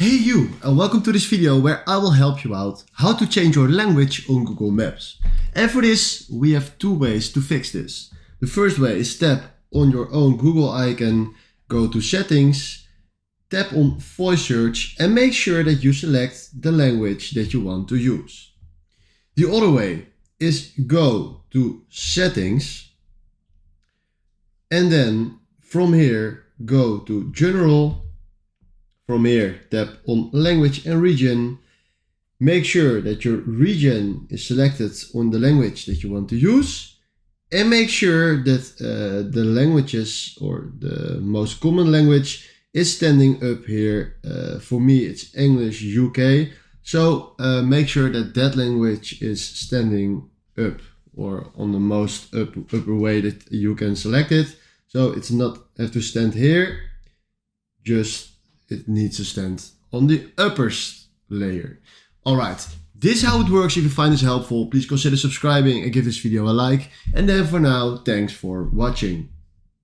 Hey you, and welcome to this video where I will help you out how to change your language on Google Maps. And for this, we have two ways to fix this. The first way is tap on your own Google icon, go to settings, tap on voice search and make sure that you select the language that you want to use. The other way is go to settings and then from here go to general. From here, tap on language and region. Make sure that your region is selected on the language that you want to use. And make sure that the languages or the most common language is standing up here. For me, it's English UK. So make sure that that language is standing up or on the most upper way that you can select it. So it's not have to stand here, just it needs to stand on the uppermost layer. Alright, this is how it works. If you find this helpful, please consider subscribing and give this video a like. And then for now, thanks for watching.